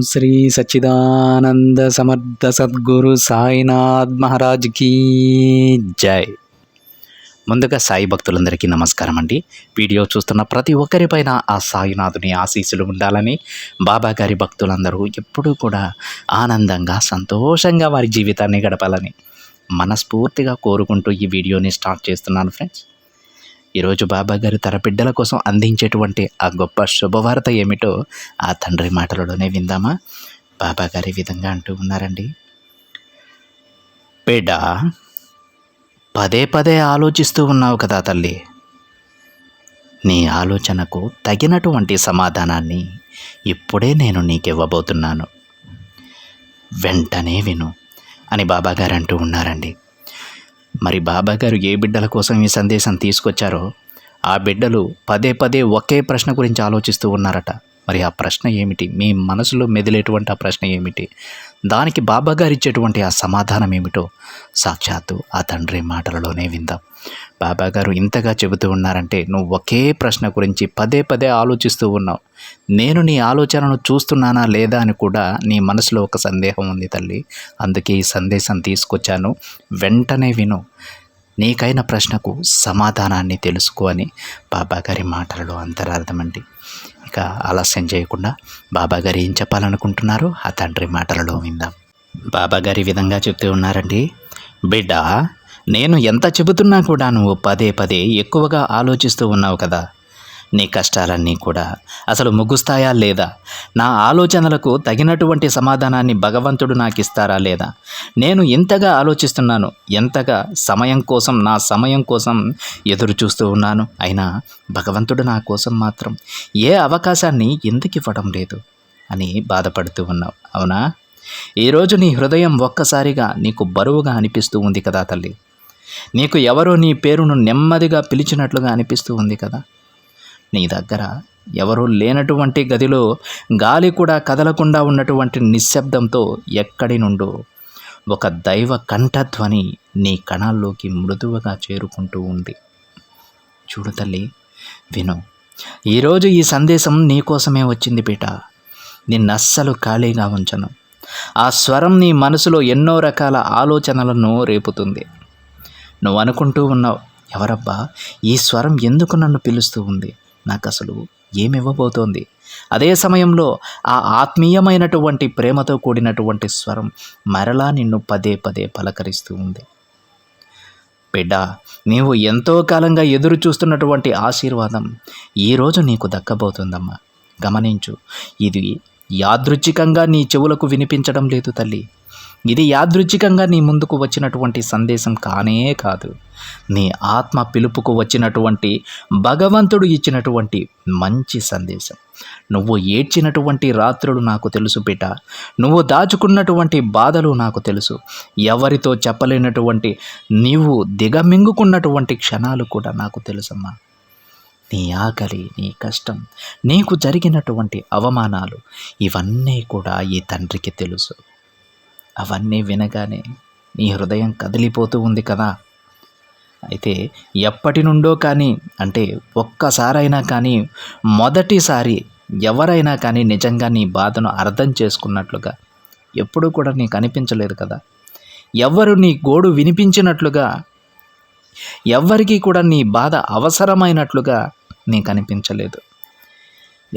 శ్రీ సచ్చిదానంద సమర్థ సద్గురు సాయినాథ్ మహారాజ్ కీ జై. ముందుగా సాయి భక్తులందరికీ నమస్కారం అండి. వీడియో చూస్తున్న ప్రతి ఒక్కరిపైన ఆ సాయినాథుని ఆశీస్సులు ఉండాలని, బాబా గారి భక్తులందరూ ఎప్పుడూ కూడా ఆనందంగా సంతోషంగా వారి జీవితాన్ని గడపాలని మనస్ఫూర్తిగా కోరుకుంటూ ఈ వీడియోని స్టార్ట్ చేస్తున్నాను ఫ్రెండ్స్. ఈరోజు బాబా గారు తన బిడ్డల కోసం అందించేటువంటి ఆ గొప్ప శుభవార్త ఏమిటో ఆ తండ్రి మాటలలోనే విందామా. బాబా గారి విధంగా అంటూ ఉన్నారండి. బిడ్డ, పదే పదే ఆలోచిస్తూ ఉన్నావు కదా తల్లి. నీ ఆలోచనకు తగినటువంటి సమాధానాన్ని ఇప్పుడే నేను నీకివ్వబోతున్నాను. వెంటనే విను అని బాబాగారు అంటూ ఉన్నారండి. మరి బాబాగారు ఏ బిడ్డల కోసం ఈ సందేశం తీసుకొచ్చారో ఆ బిడ్డలు పదే పదే ఒకే ప్రశ్న గురించి ఆలోచిస్తూ ఉన్నారట. మరి ఆ ప్రశ్న ఏమిటి? మీ మనసులో మెదిలేటువంటి ఆ ప్రశ్న ఏమిటి? దానికి బాబాగారు ఇచ్చేటువంటి ఆ సమాధానం ఏమిటో సాక్షాత్తు ఆ తండ్రి మాటలలోనే విందాం. బాబాగారు ఇంతగా చెబుతూ ఉన్నారంటే, నువ్వు ఒకే ప్రశ్న గురించి పదే పదే ఆలోచిస్తూ ఉన్నావు. నేను నీ ఆలోచనను చూస్తున్నానా లేదా అని కూడా నీ మనసులో ఒక సందేహం ఉంది తల్లి. అందుకే ఈ సందేశం తీసుకొచ్చాను. వెంటనే విను, నీకైన ప్రశ్నకు సమాధానాన్ని తెలుసుకో అని బాబాగారి మాటలలో అంతరార్థమండి. ఇక ఆలస్యం చేయకుండా బాబాగారు ఏం చెప్పాలనుకుంటున్నారో ఆ తండ్రి మాటలలో విందాం. బాబాగారి విధంగా చెప్తూ ఉన్నారండి. బిడ్డ, నేను ఎంత చెబుతున్నా కూడా నువ్వు పదే పదే ఎక్కువగా ఆలోచిస్తూ ఉన్నావు కదా. నీ కష్టాలన్నీ కూడా అసలు ముగుస్తాయా లేదా? నా ఆలోచనలకు తగినటువంటి సమాధానాన్ని భగవంతుడు నాకు ఇస్తారా లేదా? నేను ఎంతగా ఆలోచిస్తున్నాను, ఎంతగా నా సమయం కోసం ఎదురు చూస్తూ ఉన్నాను. అయినా భగవంతుడు నా కోసం మాత్రం ఏ అవకాశాన్ని ఎందుకు ఇవ్వడం లేదు అని బాధపడుతూ ఉన్నావు, అవునా? ఈరోజు నీ హృదయం ఒక్కసారిగా నీకు బరువుగా అనిపిస్తూ ఉంది కదా తల్లి. నీకు ఎవరో నీ పేరును నెమ్మదిగా పిలిచినట్లుగా అనిపిస్తూ ఉంది కదా. నీ దగ్గర ఎవరూ లేనటువంటి గదిలో గాలి కూడా కదలకుండా ఉన్నటువంటి నిశ్శబ్దంతో ఎక్కడి నుండో ఒక దైవ కంఠధ్వని నీ కణాల్లోకి మృదువుగా చేరుకుంటూ ఉంది. చూడు తల్లి, విను. ఈరోజు ఈ సందేశం నీకోసమే వచ్చింది బిడ్డ. నిన్నస్సలు ఖాళీగా ఉంచను. ఆ స్వరం నీ మనసులో ఎన్నో రకాల ఆలోచనలను రేపుతుంది. నువ్వు అనుకుంటూ ఉన్నావు, ఎవరబ్బా ఈ స్వరం ఎందుకు నన్ను పిలుస్తూ ఉంది, నాకు అసలు ఏమివ్వబోతోంది? అదే సమయంలో ఆ ఆత్మీయమైనటువంటి ప్రేమతో కూడినటువంటి స్వరం మరలా నిన్ను పదే పదే పలకరిస్తూ ఉంది. బిడ్డ, నీవు ఎంతో కాలంగా ఎదురు చూస్తున్నటువంటి ఆశీర్వాదం ఈరోజు నీకు దక్కబోతుందమ్మా. గమనించు, ఇది యాదృచ్ఛికంగా నీ చెవులకు వినిపించడం లేదు తల్లి. ఇది యాదృచ్ఛికంగా నీ ముందుకు వచ్చినటువంటి సందేశం కానే కాదు. నీ ఆత్మ పిలుపుకు వచ్చినటువంటి భగవంతుడు ఇచ్చినటువంటి మంచి సందేశం. నువ్వు ఏడ్చినటువంటి రాత్రులు నాకు తెలుసు బిడ్డ. నువ్వు దాచుకున్నటువంటి బాధలు నాకు తెలుసు. ఎవరితో చెప్పలేనటువంటి నీవు దిగమింగుకున్నటువంటి క్షణాలు కూడా నాకు తెలుసమ్మా. నీ ఆకలి, నీ కష్టం, నీకు జరిగినటువంటి అవమానాలు ఇవన్నీ కూడా ఈ తండ్రికి తెలుసు. అవన్నీ వినగానే నీ హృదయం కదిలిపోతూ ఉంది కదా. అయితే ఎప్పటి నుండో కానీ, అంటే ఒక్కసారైనా కానీ, మొదటిసారి ఎవరైనా కానీ నిజంగా నీ బాధను అర్థం చేసుకున్నట్లుగా ఎప్పుడూ కూడా నీకు అనిపించలేదు కదా. ఎవ్వరు నీ గోడు వినిపించినట్లుగా, ఎవ్వరికీ కూడా నీ బాధ అవసరమైనట్లుగా నీకు అనిపించలేదు.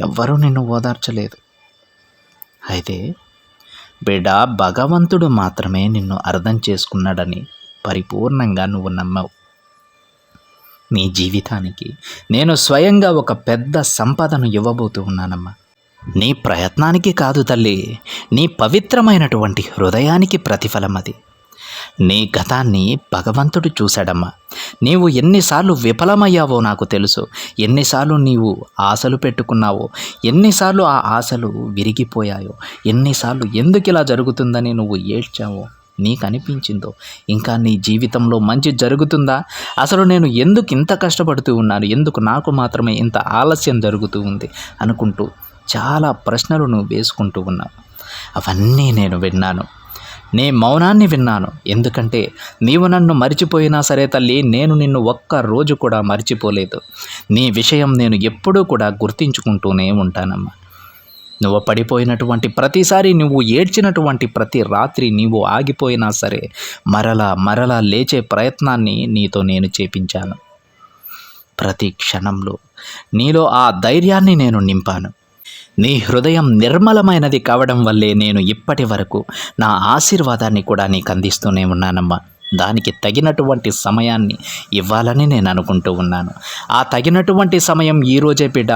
ఎవ్వరూ నిన్ను ఓదార్చలేదు. అయితే బిడ్డ, భగవంతుడు మాత్రమే నిన్ను అర్థం చేసుకున్నాడని పరిపూర్ణంగా నువ్వు నమ్మావు. నీ జీవితానికి నేను స్వయంగా ఒక పెద్ద సంపదను ఇవ్వబోతూ ఉన్నానమ్మా. నీ ప్రయత్నానికి కాదు తల్లి, నీ పవిత్రమైనటువంటి హృదయానికి ప్రతిఫలం అది. నీ గతాన్ని భగవంతుడు చూశాడమ్మా. నీవు ఎన్నిసార్లు విఫలమయ్యావో నాకు తెలుసు. ఎన్నిసార్లు నీవు ఆశలు పెట్టుకున్నావో, ఎన్నిసార్లు ఆ ఆశలు విరిగిపోయాయో, ఎన్నిసార్లు ఎందుకు ఇలా జరుగుతుందని నువ్వు ఏడ్చావో, నీకు అనిపించిందో ఇంకా నీ జీవితంలో మంచి జరుగుతుందా, అసలు నేను ఎందుకు ఇంత కష్టపడుతూ ఉన్నాను, ఎందుకు నాకు మాత్రమే ఇంత ఆలస్యం జరుగుతూ ఉంది అనుకుంటూ చాలా ప్రశ్నలు నువ్వు వేసుకుంటూ ఉన్నావు. అవన్నీ నేను విన్నాను. నీ మౌనాన్ని విన్నాను. ఎందుకంటే నీవు నన్ను మరిచిపోయినా సరే తల్లి, నేను నిన్ను ఒక్క రోజు కూడా మర్చిపోలేదు. నీ విషయం నేను ఎప్పుడూ కూడా గుర్తించుకుంటూనే ఉంటానమ్మా. నువ్వు పడిపోయినటువంటి ప్రతిసారి, నువ్వు ఏడ్చినటువంటి ప్రతి రాత్రి నీవు ఆగిపోయినా సరే మరలా లేచే ప్రయత్నాన్ని నీతో నేను చేపించాను. ప్రతి క్షణంలో నీలో ఆ ధైర్యాన్ని నేను నింపాను. నీ హృదయం నిర్మలమైనది కావడం వల్లే నేను ఇప్పటి వరకు నా ఆశీర్వాదాన్ని కూడా నీకు అందిస్తూనే ఉన్నానమ్మా. దానికి తగినటువంటి సమయాన్ని ఇవ్వాలని నేను అనుకుంటూ ఉన్నాను. ఆ తగినటువంటి సమయం ఈరోజే బిడ్డ.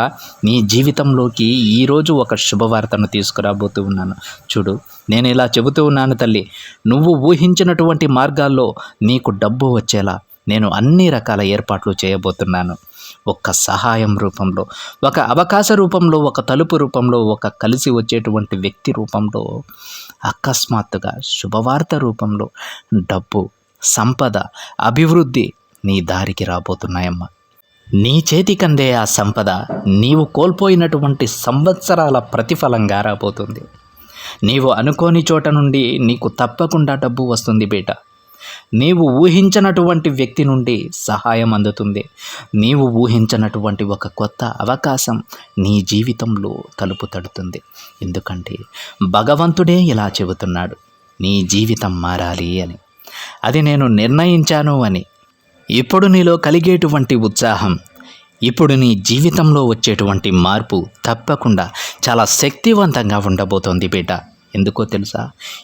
నీ జీవితంలోకి ఈరోజు ఒక శుభవార్తను తీసుకురాబోతూ ఉన్నాను. చూడు, నేను ఇలా చెబుతూ ఉన్నాను తల్లి, నువ్వు ఊహించినటువంటి మార్గాల్లో నీకు డబ్బు వచ్చేలా నేను అన్ని రకాల ఏర్పాట్లు చేయబోతున్నాను. ఒక సహాయం రూపంలో, ఒక అవకాశ రూపంలో, ఒక తలుపు రూపంలో, ఒక కలిసి వచ్చేటువంటి వ్యక్తి రూపంలో, అకస్మాత్తుగా శుభవార్త రూపంలో డబ్బు, సంపద, అభివృద్ధి నీ దారికి రాబోతున్నాయమ్మా. నీ చేతికందే ఆ సంపద నీవు కోల్పోయినటువంటి సంవత్సరాల ప్రతిఫలంగా రాబోతుంది. నీవు అనుకోని చోట నుండి నీకు తప్పకుండా డబ్బు వస్తుంది బేట. నీవు ఊహించనటువంటి వ్యక్తి నుండి సహాయం అందుతుంది. నీవు ఊహించనటువంటి ఒక కొత్త అవకాశం నీ జీవితంలో తలుపు తడుతుంది. ఎందుకంటే భగవంతుడే ఇలా చెబుతున్నాడు, నీ జీవితం మారాలి అని. అది నేను నిర్ణయించాను అని. ఇప్పుడు నీలో కలిగేటువంటి ఉత్సాహం, ఇప్పుడు నీ జీవితంలో వచ్చేటువంటి మార్పు తప్పకుండా చాలా శక్తివంతంగా ఉండబోతోంది బిడ్డ. ఎందుకో తెలుసా?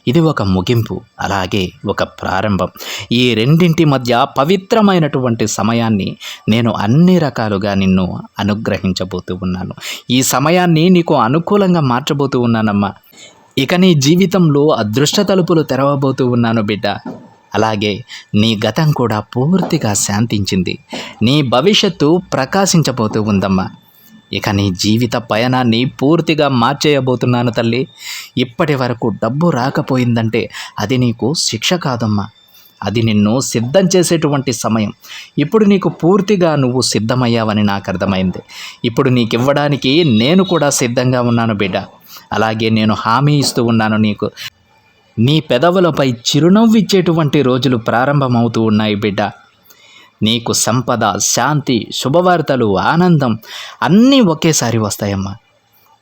ఇది ఒక ముగింపు, అలాగే ఒక ప్రారంభం. ఈ రెండింటి మధ్య పవిత్రమైనటువంటి సమయాన్ని నేను అన్ని రకాలుగా నిన్ను అనుగ్రహించబోతూ ఉన్నాను. ఈ సమయాన్ని నీకు అనుకూలంగా మార్చబోతూ ఉన్నానమ్మా. ఇక నీ జీవితంలో అదృష్ట తలుపులు తెరవబోతూ ఉన్నాను బిడ్డ. అలాగే నీ గతం కూడా పూర్తిగా శాంతించింది. నీ భవిష్యత్తు ప్రకాశించబోతూ ఉందమ్మా. ఇక నీ జీవిత పయనాన్ని పూర్తిగా మార్చేయబోతున్నాను తల్లి. ఇప్పటి వరకు డబ్బు రాకపోయిందంటే అది నీకు శిక్ష కాదమ్మా, అది నిన్ను సిద్ధం చేసేటువంటి సమయం. ఇప్పుడు నీకు పూర్తిగా నువ్వు సిద్ధమయ్యావని నాకు అర్థమైంది. ఇప్పుడు నీకు ఇవ్వడానికి నేను కూడా సిద్ధంగా ఉన్నాను బిడ్డ. అలాగే నేను హామీ ఇస్తూ ఉన్నాను నీకు. నీ పెదవులపై చిరునవ్వు ఇచ్చేటువంటి రోజులు ప్రారంభమవుతూ ఉన్నాయి బిడ్డ. నీకు సంపద, శాంతి, శుభవార్తలు, ఆనందం అన్నీ ఒకేసారి వస్తాయమ్మా.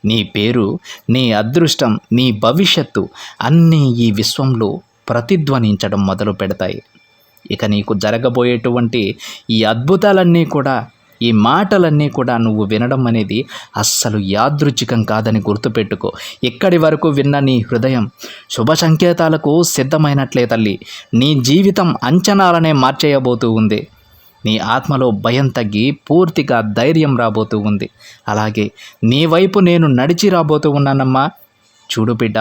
నీ పేరు, నీ అదృష్టం, నీ భవిష్యత్తు అన్నీ ఈ విశ్వంలో ప్రతిధ్వనించడం మొదలు పెడతాయి. ఇక నీకు జరగబోయేటువంటి ఈ అద్భుతాలన్నీ కూడా, ఈ మాటలన్నీ కూడా నువ్వు వినడం అనేది అస్సలు యాదృచ్ఛికం కాదని గుర్తుపెట్టుకో. ఇక్కడి వరకు విన్న నీ హృదయం శుభ సంకేతాలకు సిద్ధమైనట్లే తల్లి. నీ జీవితం అంచనాలనే మార్చేయబోతూ ఉంది. నీ ఆత్మలో భయం తగ్గి పూర్తిగా ధైర్యం రాబోతూ ఉంది. అలాగే నీ వైపు నేను నడిచి రాబోతూ ఉన్నానమ్మా. చూడు బిడ్డ,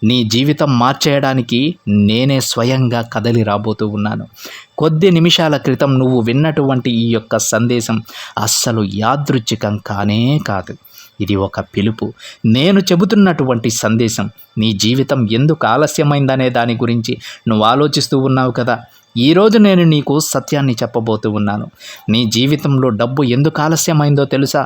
నీ జీవితం మార్చేయడానికి నేనే స్వయంగా కదలి రాబోతూ ఉన్నాను. కొద్ది నిమిషాల క్రితం నువ్వు విన్నటువంటి ఈ యొక్క సందేశం అస్సలు యాదృచ్ఛికం కానే కాదు. ఇది ఒక పిలుపు. నేను చెబుతున్నటువంటి సందేశం. నీ జీవితం ఎందుకు ఆలస్యమైందనే దాని గురించి నువ్వు ఆలోచిస్తూ ఉన్నావు కదా. ఈరోజు నేను నీకు సత్యాన్ని చెప్పబోతూ ఉన్నాను. నీ జీవితంలో డబ్బు ఎందుకు ఆలస్యమైందో తెలుసా?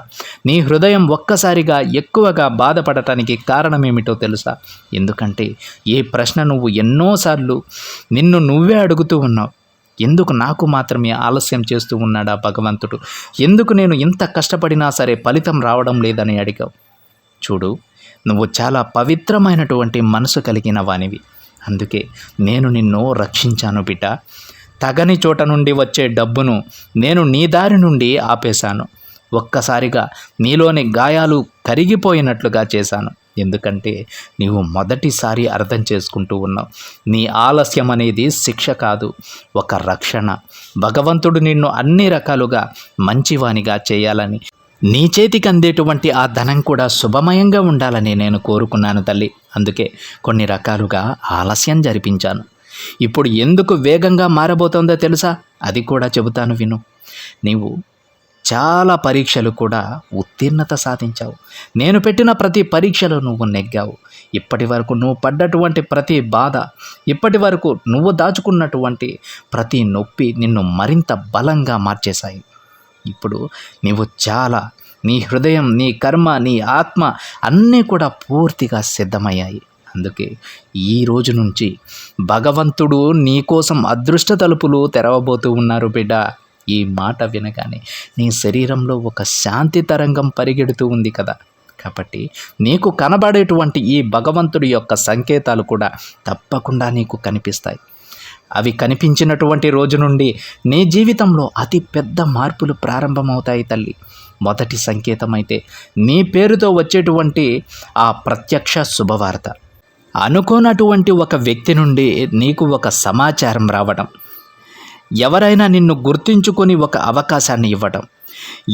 నీ హృదయం ఒక్కసారిగా ఎక్కువగా బాధపడటానికి కారణమేమిటో తెలుసా? ఎందుకంటే ఈ ప్రశ్న నువ్వు ఎన్నోసార్లు నిన్ను నువ్వే అడుగుతూ ఉన్నావు. ఎందుకు నాకు మాత్రమే ఆలస్యం చేస్తూ ఉన్నాడా భగవంతుడు? ఎందుకు నేను ఇంత కష్టపడినా సరే ఫలితం రావడం లేదని అడిగావు. చూడు, నువ్వు చాలా పవిత్రమైనటువంటి మనసు కలిగిన వానివి. అందుకే నేను నిన్ను రక్షించాను బిడ్డ. తగని చోట నుండి వచ్చే డబ్బును నేను నీ దారి నుండి ఆపేశాను. ఒక్కసారిగా నీలోని గాయాలు కరిగిపోయినట్లుగా చేశాను. ఎందుకంటే నీవు మొదటిసారి అర్థం చేసుకుంటూ ఉన్నావు. నీ ఆలస్యం అనేది శిక్ష కాదు, ఒక రక్షణ. భగవంతుడు నిన్ను అన్ని రకాలుగా మంచివానిగా చేయాలని, నీ చేతికి అందేటువంటి ఆ ధనం కూడా శుభమయంగా ఉండాలని నేను కోరుకున్నాను తల్లి. అందుకే కొన్ని రకాలుగా ఆలస్యం జరిపించాను. ఇప్పుడు ఎందుకు వేగంగా మారబోతోందో తెలుసా? అది కూడా చెబుతాను విను. నీవు చాలా పరీక్షలు కూడా ఉత్తీర్ణత సాధించావు. నేను పెట్టిన ప్రతి పరీక్షలో నువ్వు నెగ్గావు. ఇప్పటి వరకు నువ్వు పడ్డటువంటి ప్రతి బాధ, ఇప్పటి వరకు నువ్వు దాచుకున్నటువంటి ప్రతి నొప్పి నిన్ను మరింత బలంగా మార్చేశాయి. ఇప్పుడు నీవు చాలా, నీ హృదయం, నీ కర్మ, నీ ఆత్మ అన్నీ కూడా పూర్తిగా సిద్ధమయ్యాయి. అందుకే ఈ రోజు నుంచి భగవంతుడు నీకోసం అదృష్ట తలుపులు తెరవబోతూ ఉన్నారు బిడ్డ. ఈ మాట వినగానే నీ శరీరంలో ఒక శాంతి తరంగం పరిగెడుతూ ఉంది కదా. కాబట్టి నీకు కనబడేటువంటి ఈ భగవంతుడి యొక్క సంకేతాలు కూడా తప్పకుండా నీకు కనిపిస్తాయి. అవి కనిపించినటువంటి రోజు నుండి నీ జీవితంలో అతి పెద్ద మార్పులు ప్రారంభమవుతాయి తల్లి. మొదటి సంకేతం అయితే నీ పేరుతో వచ్చేటువంటి ఆ ప్రత్యక్ష శుభవార్త. అనుకోనటువంటి ఒక వ్యక్తి నుండి నీకు ఒక సమాచారం రావడం, ఎవరైనా నిన్ను గుర్తించుకొని ఒక అవకాశాన్ని ఇవ్వడం,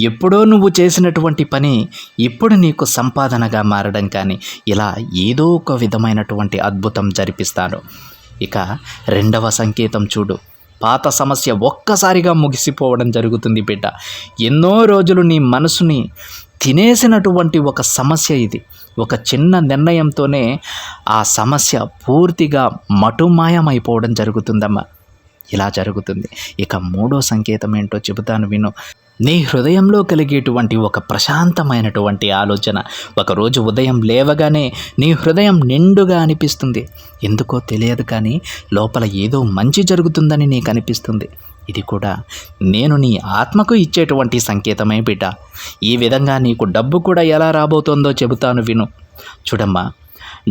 ఎప్పుడో నువ్వు చేసినటువంటి పని ఇప్పుడు నీకు సంపాదనగా మారడం, కానీ ఇలా ఏదో ఒక విధమైనటువంటి అద్భుతం జరిపిస్తాను. ఇక రెండవ సంకేతం చూడు, పాత సమస్య ఒక్కసారిగా ముగిసిపోవడం జరుగుతుంది బిడ్డ. ఎన్నో రోజులు నీ మనసుని తినేసినటువంటి ఒక సమస్య ఇది. ఒక చిన్న నిర్ణయంతోనే ఆ సమస్య పూర్తిగా మటుమాయమైపోవడం జరుగుతుందమ్మా. ఇలా జరుగుతుంది. ఇక మూడో సంకేతం ఏంటో చెబుతాను విను. నీ హృదయంలో కలిగేటువంటి ఒక ప్రశాంతమైనటువంటి ఆలోచన, ఒకరోజు ఉదయం లేవగానే నీ హృదయం నిండుగా అనిపిస్తుంది. ఎందుకో తెలియదు కానీ లోపల ఏదో మంచి జరుగుతుందని నీకు అనిపిస్తుంది. ఇది కూడా నేను నీ ఆత్మకు ఇచ్చేటువంటి సంకేతమే బిడ్డ. ఈ విధంగా నీకు డబ్బు కూడా ఎలా రాబోతోందో చెబుతాను విను. చూడమ్మా,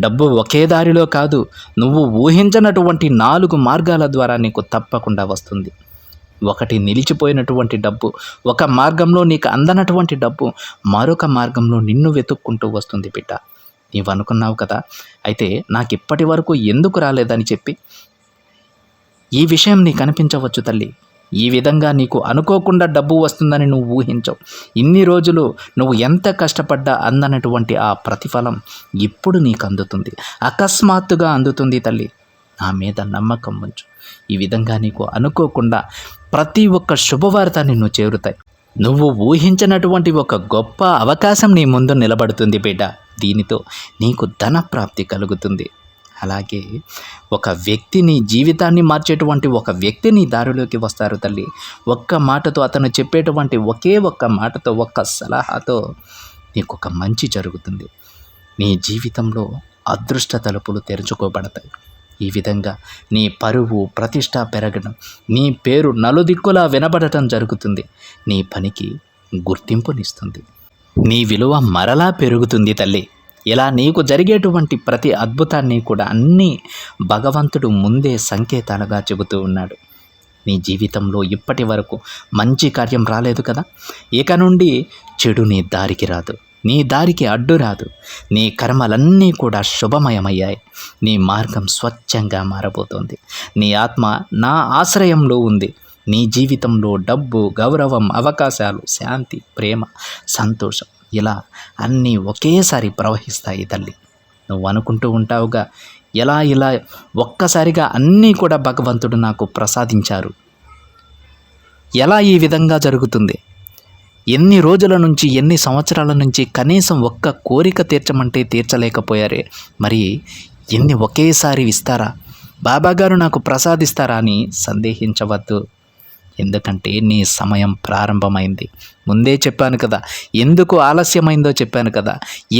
డబ్బు ఒకే దారిలో కాదు, నువ్వు ఊహించనటువంటి 4 మార్గాల ద్వారా నీకు తప్పకుండా వస్తుంది. ఒకటి నిలిచిపోయినటువంటి డబ్బు, ఒక మార్గంలో నీకు అందనటువంటి డబ్బు మరొక మార్గంలో నిన్ను వెతుక్కుంటూ వస్తుంది బిడ్డ. నీవు అనుకున్నావు కదా, అయితే నాకు ఇప్పటి వరకు ఎందుకు రాలేదని చెప్పి. ఈ విషయం నీకు అనిపించవచ్చు తల్లి. ఈ విధంగా నీకు అనుకోకుండా డబ్బు వస్తుందని నువ్వు ఊహించవు. ఇన్ని రోజులు నువ్వు ఎంత కష్టపడ్డా అందనటువంటి ఆ ప్రతిఫలం ఇప్పుడు నీకు అందుతుంది, అకస్మాత్తుగా అందుతుంది తల్లి. నా మీద నమ్మకం ఉంచు. ఈ విధంగా నీకు అనుకోకుండా ప్రతి ఒక్క శుభవార్త నిన్ను చేరుతాయి. నువ్వు ఊహించినటువంటి ఒక గొప్ప అవకాశం నీ ముందు నిలబడుతుంది బిడ్డ. దీనితో నీకు ధన ప్రాప్తి కలుగుతుంది. అలాగే ఒక వ్యక్తి నీ జీవితాన్ని మార్చేటువంటి ఒక వ్యక్తి నీ దారిలోకి వస్తారు తల్లి. ఒక్క మాటతో, అతను చెప్పేటువంటి ఒకే ఒక్క మాటతో, ఒక్క సలహాతో నీకు ఒక మంచి జరుగుతుంది. నీ జీవితంలో అదృష్ట తలుపులు తెరుచుకోబడతాయి. ఈ విధంగా నీ పరువు ప్రతిష్ట పెరగడం, నీ పేరు నలుదిక్కులా వినబడటం జరుగుతుంది. నీ పనికి గుర్తింపునిస్తుంది. నీ విలువ మరలా పెరుగుతుంది తల్లి. ఇలా నీకు జరిగేటువంటి ప్రతి అద్భుతాన్ని కూడా అన్నీ భగవంతుడు ముందే సంకేతాలుగా చెబుతూ ఉన్నాడు. నీ జీవితంలో ఇప్పటి వరకు మంచి కార్యం రాలేదు కదా, ఇక నుండి చెడు నీ దారికి రాదు, నీ దారికి అడ్డు రాదు. నీ కర్మలన్నీ కూడా శుభమయమయ్యాయి. నీ మార్గం స్వచ్ఛంగా మారబోతోంది. నీ ఆత్మ నా ఆశ్రయంలో ఉంది. నీ జీవితంలో డబ్బు, గౌరవం, అవకాశాలు, శాంతి, ప్రేమ, సంతోషం ఇలా అన్నీ ఒకేసారి ప్రవహిస్తాయి తల్లి. నువ్వు అనుకుంటూ ఉంటావుగా, ఇలా ఒక్కసారిగా అన్నీ కూడా భగవంతుడు నాకు ప్రసాదించారు. ఎలా ఈ విధంగా జరుగుతుంది? ఎన్ని రోజుల నుంచి, ఎన్ని సంవత్సరాల నుంచి కనీసం ఒక్క కోరిక తీర్చమంటే తీర్చలేకపోయారే, మరి ఎన్ని ఒకేసారి ఇస్తారా? బాబాగారు నాకు ప్రసాదిస్తారా అని సందేహించవద్దు. ఎందుకంటే నీ సమయం ప్రారంభమైంది. ముందే చెప్పాను కదా, ఎందుకు ఆలస్యమైందో చెప్పాను కదా,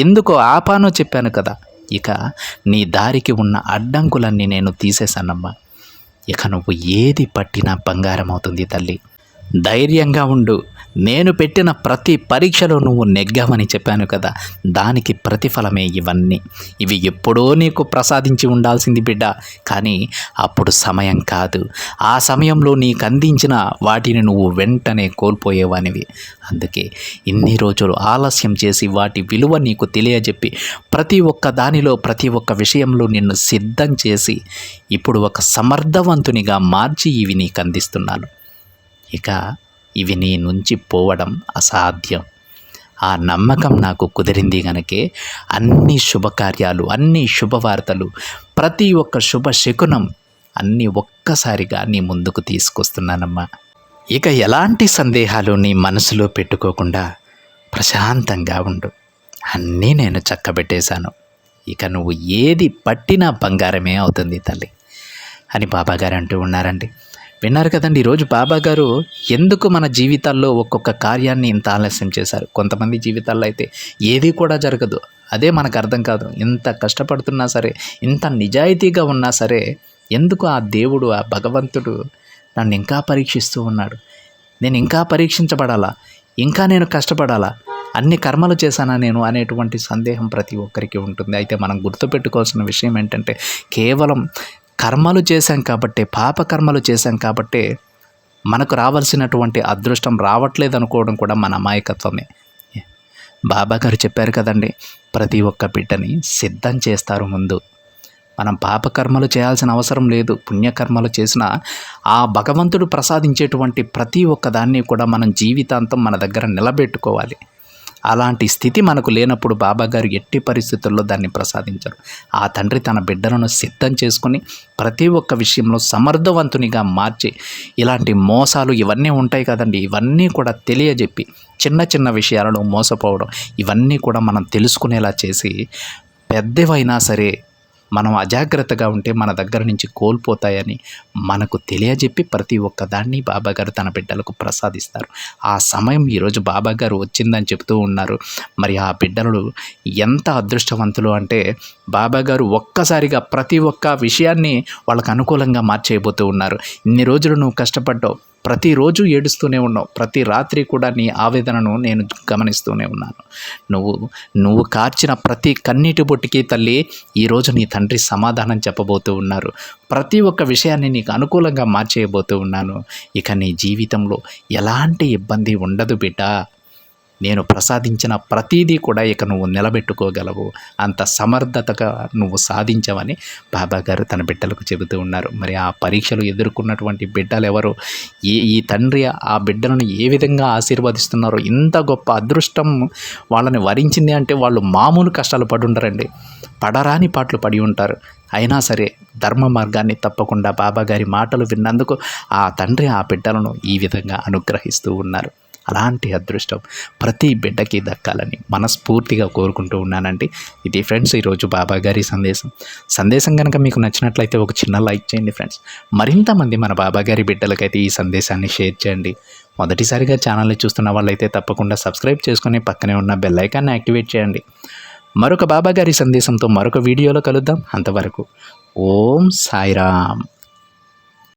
ఎందుకు ఆపానో చెప్పాను కదా. ఇక నీ దారికి ఉన్న అడ్డంకులన్నీ నేను తీసేశానమ్మా. ఇక నువ్వు ఏది పట్టినా బంగారం అవుతుంది తల్లి. ధైర్యంగా ఉండు. నేను పెట్టిన ప్రతి పరీక్షలో నువ్వు నెగ్గావని చెప్పాను కదా, దానికి ప్రతిఫలమే ఇవన్నీ. ఇవి ఎప్పుడో నీకు ప్రసాదించి ఉండాల్సింది బిడ్డ, కానీ అప్పుడు సమయం కాదు. ఆ సమయంలో నీకు అందించిన వాటిని నువ్వు వెంటనే కోల్పోయేవానివి. అందుకే ఇన్ని రోజులు ఆలస్యం చేసి వాటి విలువ నీకు తెలియజెప్పి ప్రతి ఒక్క దానిలో, ప్రతి ఒక్క విషయంలో నిన్ను సిద్ధం చేసి ఇప్పుడు ఒక సమర్థవంతునిగా మార్చి ఇవి నీకు అందిస్తున్నాను. ఇక ఇవి నీ నుంచి పోవడం అసాధ్యం. ఆ నమ్మకం నాకు కుదిరింది గనకే అన్ని శుభకార్యాలు, అన్ని శుభవార్తలు, ప్రతి ఒక్క శుభ శకునం అన్నీ ఒక్కసారిగా నీ ముందుకు తీసుకొస్తున్నానమ్మా. ఇక ఎలాంటి సందేహాలు నీ మనసులో పెట్టుకోకుండా ప్రశాంతంగా ఉండు. అన్నీ నేను చక్కబెట్టేశాను. ఇక నువ్వు ఏది పట్టినా బంగారమే అవుతుంది తల్లి అని బాబాగారు అంటూ ఉన్నారండి. విన్నారు కదండి. ఈరోజు బాబాగారు ఎందుకు మన జీవితాల్లో ఒక్కొక్క కార్యాన్ని ఇంత ఆలస్యం చేశారు. కొంతమంది జీవితాల్లో అయితే ఏది కూడా జరగదు. అదే మనకు అర్థం కాదు. ఇంత కష్టపడుతున్నా సరే, ఇంత నిజాయితీగా ఉన్నా సరే, ఎందుకు ఆ దేవుడు, ఆ భగవంతుడు నన్ను ఇంకా పరీక్షిస్తూ ఉన్నాడు? నేను ఇంకా పరీక్షించబడాలా? ఇంకా నేను కష్టపడాలా? అన్ని కర్మలు చేశానా నేను అనేటువంటి సందేహం ప్రతి ఒక్కరికి ఉంటుంది. అయితే మనం గుర్తుపెట్టుకోవాల్సిన విషయం ఏంటంటే కేవలం కర్మలు చేశాం కాబట్టే, పాపకర్మలు చేశాం కాబట్టే మనకు రావాల్సినటువంటి అదృష్టం రావట్లేదు అనుకోవడం కూడా మన అమాయకత్వమే. బాబా గారు చెప్పారు కదండి, ప్రతి ఒక్క బిడ్డని సిద్ధం చేస్తారు ముందు. మనం పాపకర్మలు చేయాల్సిన అవసరం లేదు. పుణ్యకర్మలు చేసిన ఆ భగవంతుడు ప్రసాదించేటువంటి ప్రతి ఒక్క దాన్ని కూడా మనం జీవితాంతం మన దగ్గర నిలబెట్టుకోవాలి. అలాంటి స్థితి మనకు లేనప్పుడు బాబాగారు ఎట్టి పరిస్థితుల్లో దాన్ని ప్రసాదించరు. ఆ తండ్రి తన బిడ్డలను సిద్ధం చేసుకొని ప్రతి ఒక్క విషయంలో సమర్థవంతునిగా మార్చి ఇలాంటి మోసాలు ఇవన్నీ ఉంటాయి కదండి, ఇవన్నీ కూడా తెలియజెప్పి చిన్న చిన్న విషయాలలో మోసపోవడం ఇవన్నీ కూడా మనం తెలుసుకునేలా చేసి పెద్దవైనా సరే మనం అజాగ్రత్తగా ఉంటే మన దగ్గర నుంచి కోల్పోతాయని మనకు తెలియజెప్పి ప్రతి ఒక్క దాన్ని బాబాగారు తన బిడ్డలకు ప్రసాదిస్తారు. ఆ సమయం ఈరోజు బాబాగారు వచ్చిందని చెప్తూ ఉన్నారు. మరి ఆ బిడ్డలు ఎంత అదృష్టవంతులు అంటే బాబాగారు ఒక్కసారిగా ప్రతి ఒక్క విషయాన్ని వాళ్ళకు అనుకూలంగా మార్చేయబోతూ ఉన్నారు. ఇన్ని రోజులు నువ్వు కష్టపడ్డావు, ప్రతిరోజు ఏడుస్తూనే ఉన్నావు, ప్రతి రాత్రి కూడా నీ ఆవేదనను నేను గమనిస్తూనే ఉన్నాను. నువ్వు కార్చిన ప్రతి కన్నీటి బొట్టికి తల్లి ఈరోజు నీ తండ్రి సమాధానం చెప్పబోతూ ఉన్నారు. ప్రతి ఒక్క విషయాన్ని నీకు అనుకూలంగా మార్చేయబోతూ ఉన్నాను. ఇక నీ జీవితంలో ఎలాంటి ఇబ్బంది ఉండదు బిడ్డ. నేను ప్రసాదించిన ప్రతీదీ కూడా ఇక నువ్వు నిలబెట్టుకోగలవు, అంత సమర్థతగా నువ్వు సాధించవని బాబాగారు తన బిడ్డలకు చెబుతూ ఉన్నారు. మరి ఆ పరీక్షలు ఎదుర్కొన్నటువంటి బిడ్డలు ఎవరు, ఈ తండ్రి ఆ బిడ్డలను ఏ విధంగా ఆశీర్వదిస్తున్నారో, ఇంత గొప్ప అదృష్టం వాళ్ళని వరించింది అంటే వాళ్ళు మామూలు కష్టాలు పడి ఉండరండి, పడరాని పాటలు పడి ఉంటారు. అయినా సరే ధర్మ మార్గాన్ని తప్పకుండా బాబాగారి మాటలు విన్నందుకు ఆ తండ్రి ఆ బిడ్డలను ఈ విధంగా అనుగ్రహిస్తూ ఉన్నారు. అలాంటి అదృష్టం ప్రతి బిడ్డకి దక్కాలని మనస్ఫూర్తిగా కోరుకుంటూ ఉన్నానండి. ఇది ఫ్రెండ్స్ ఈరోజు బాబాగారి సందేశం కనుక మీకు నచ్చినట్లయితే ఒక చిన్న లైక్ చేయండి ఫ్రెండ్స్. మరింతమంది మన బాబాగారి బిడ్డలకైతే ఈ సందేశాన్ని షేర్ చేయండి. మొదటిసారిగా ఛానల్ని చూస్తున్న వాళ్ళైతే తప్పకుండా సబ్స్క్రైబ్ చేసుకొని పక్కనే ఉన్న బెల్ ఐకాన్ని యాక్టివేట్ చేయండి. మరొక బాబాగారి సందేశంతో మరొక వీడియోలో కలుద్దాం. అంతవరకు ఓం సాయిరామ్.